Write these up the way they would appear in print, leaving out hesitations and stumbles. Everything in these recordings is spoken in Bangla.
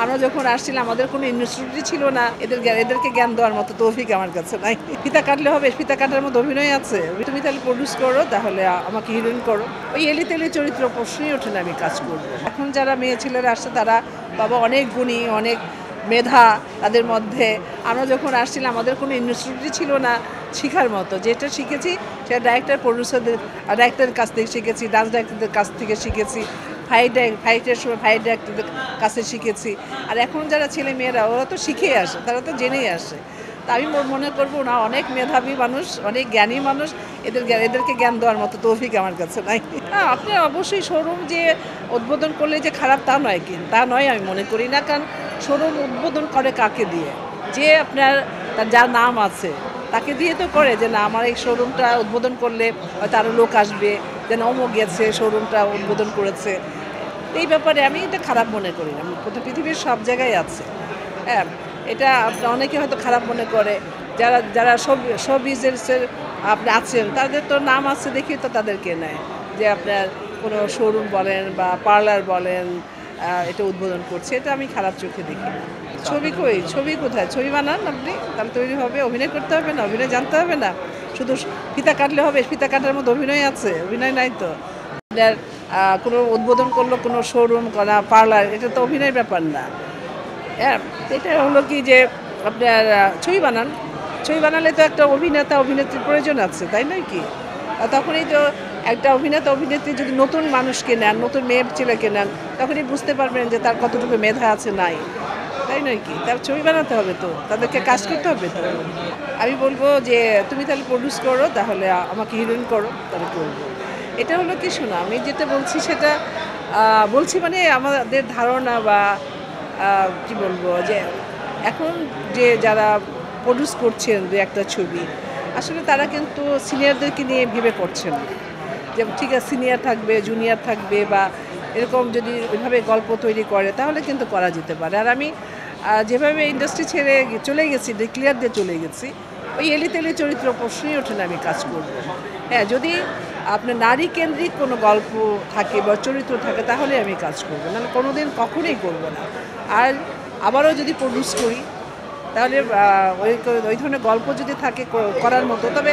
আমরা যখন আসছিলাম আমাদের কোনো ইনস্টিটিউটই ছিল না, এদেরকে জ্ঞান দেওয়ার মতো তৌফিক আমার কাছে নাই। ফিতা কাটলে হবে, ফিতা কাটার মতো অভিনয় আছে, তুমি তাহলে প্রডিউস করো, তাহলে আমাকে হিরোইন করো। ওই এলিতেলি চরিত্র প্রশ্নই ওঠে না আমি কাজ করবো। এখন যারা মেয়ে ছেলেরা আসছে তারা বাবা অনেক গুণী, অনেক মেধা তাদের মধ্যে। আমরা যখন আসছিলাম আমাদের কোনো ইনস্টিটিউটই ছিল না শেখার মতো, যেটা শিখেছি সেটা ডাইরেক্টরের কাছ থেকে শিখেছি, ডান্স ডাইরেক্টরদের কাছ থেকে শিখেছি, ফাইটের সময় ফাইট ডাইরেক্টরদের কাছে শিখেছি। আর এখন যারা ছেলে মেয়েরা ওরা তো শিখেই আসে, তারা তো জেনেই আসে। তা আমি মনে করবো না, অনেক মেধাবী মানুষ, অনেক জ্ঞানী মানুষ, এদেরকে জ্ঞান দেওয়ার মতো তৌফিক আমার কাছে নাই। হ্যাঁ, আপনি অবশ্যই শোরুম যে উদ্বোধন করলে যে খারাপ তা নয়, তা নয় আমি মনে করি না। কারণ শোরুম উদ্বোধন করে কাকে দিয়ে? যে আপনার যার নাম আছে তাকে দিয়ে তো করে, যে না আমার এই শোরুমটা উদ্বোধন করলে হয়তো আরও লোক আসবে, যেন অমুক গেছে শোরুমটা উদ্বোধন করেছে। এই ব্যাপারে আমি এটা খারাপ মনে করি না, কোথাও পৃথিবীর সব জায়গায় আছে। হ্যাঁ, এটা অনেকে হয়তো খারাপ মনে করে, যারা যারা সব বিজনেসের আপনি আছেন তাদের তো নাম আছে দেখি তো তাদেরকে নেয়, যে আপনার কোনো শোরুম বলেন বা পার্লার বলেন এটা উদ্বোধন করছে, এটা আমি খারাপ চোখে দেখি না। ছবি কোথায়? ছবি বানান আপনি, তাহলে তৈরি হবে। অভিনয় করতে হবে না? অভিনয় জানতে হবে না? শুধু ফিতা কাটলে হবে? ফিতা কাটার মতো অভিনয় আছে? অভিনয় নাই তো। আপনার কোনো উদ্বোধন করলো কোনো শোরুম, কোনো পার্লার, এটা তো অভিনয়ের ব্যাপার না। হ্যাঁ, এটা হলো কি যে আপনার ছবি বানালে তো একটা অভিনেত্রীর প্রয়োজন আছে, তাই নয় কি? তখনই তো একটা অভিনেত্রী যদি নতুন মানুষকে নেন, নতুন মেয়ে ছেলেকে নেন, তখনই বুঝতে পারবেন যে তার কতটুকু মেধা আছে নাই, তাই নয় কি? তার ছবি বানাতে হবে তো, তাদেরকে কাজ করতে হবে তো। আমি বলবো যে তুমি তাহলে প্রডিউস করো, তাহলে আমাকে হিরোইন করো, তাহলে করবো। এটা হলো কি, শোনো আমি যেটা বলছি সেটা বলছি মানে আমাদের ধারণা বা কি বলবো, যে এখন যে যারা প্রডিউস করছেন দু একটা ছবি, আসলে তারা কিন্তু সিনিয়রদেরকে নিয়ে ভেবে করছেন না, যে ঠিক আছে সিনিয়র থাকবে, জুনিয়র থাকবে, বা এরকম যদি ওইভাবে গল্প তৈরি করে তাহলে কিন্তু করা যেতে পারে। আর আমি যেভাবে ইন্ডাস্ট্রি ছেড়ে চলে গেছি, ডিক্লিয়ার দিয়ে চলে গেছি, ওই এলিতেলি চরিত্র প্রশ্নই ওঠে না আমি কাজ করব। হ্যাঁ, যদি আপনার নারী কেন্দ্রিক কোনো গল্প থাকে বা চরিত্র থাকে তাহলে আমি কাজ করব, নাহলে কোনো দিন কখনোই করব না। আর আবারও যদি প্রডিউস করি তাহলে ওই ধরনের গল্প যদি থাকে করার মতো, তবে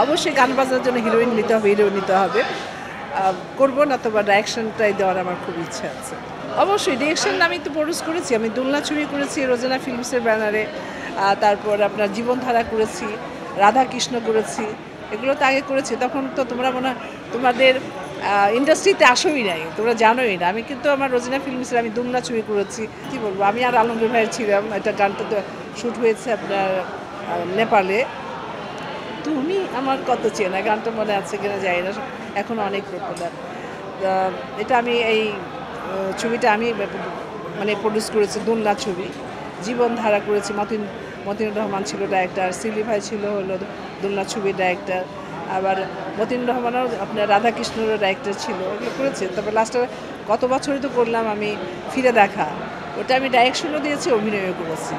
অবশ্যই গান বাজনার জন্য হিরো নিতে হবে। করবো না তো, বা ডাইরেকশনটাই দেওয়ার আমার খুব ইচ্ছা আছে। অবশ্যই ডিরেকশন আমি তো প্রডিউস করেছি, আমি দোলনা চুরি করেছি রোজানা ফিল্মসের ব্যানারে, তারপর আপনার জীবনধারা করেছি, রাধা কৃষ্ণ করেছি, এগুলো তো আগে করেছি। তখন তো তোমরা তোমাদের ইন্ডাস্ট্রিতে আসোই নাই, তোমরা জানোই না। আমি কিন্তু আমার রোজিনা ফিল্মসের আমি দোলনা চুরি করেছি, কি বলবো, আমি আর আলমগীর ভাইয়ের ছিলাম। এটা গানটা তো শ্যুট হয়েছে আপনার নেপালে। তুমি আমার কত চেনা, গানটা মনে আছে কিনা জানি না, এখন অনেক পপুলার। এটা আমি এই ছবিটা আমি মানে প্রডিউস করেছি, দোলনা ছবি। জীবনধারা করেছি, মতিনুর রহমান ছিল ডাইরেক্টর, সিলি ভাই ছিল হলো দোলনা ছবির ডাইরেক্টর, আবার মতিনুর রহমানও আপনার রাধাকৃষ্ণেরও ডাইরেক্টর ছিল, এগুলো করেছে। তবে লাস্টে গত বছরই তো করলাম আমি ফিরে দেখা, ওটা আমি ডাইরেকশনও দিয়েছি, অভিনয়ও করেছি।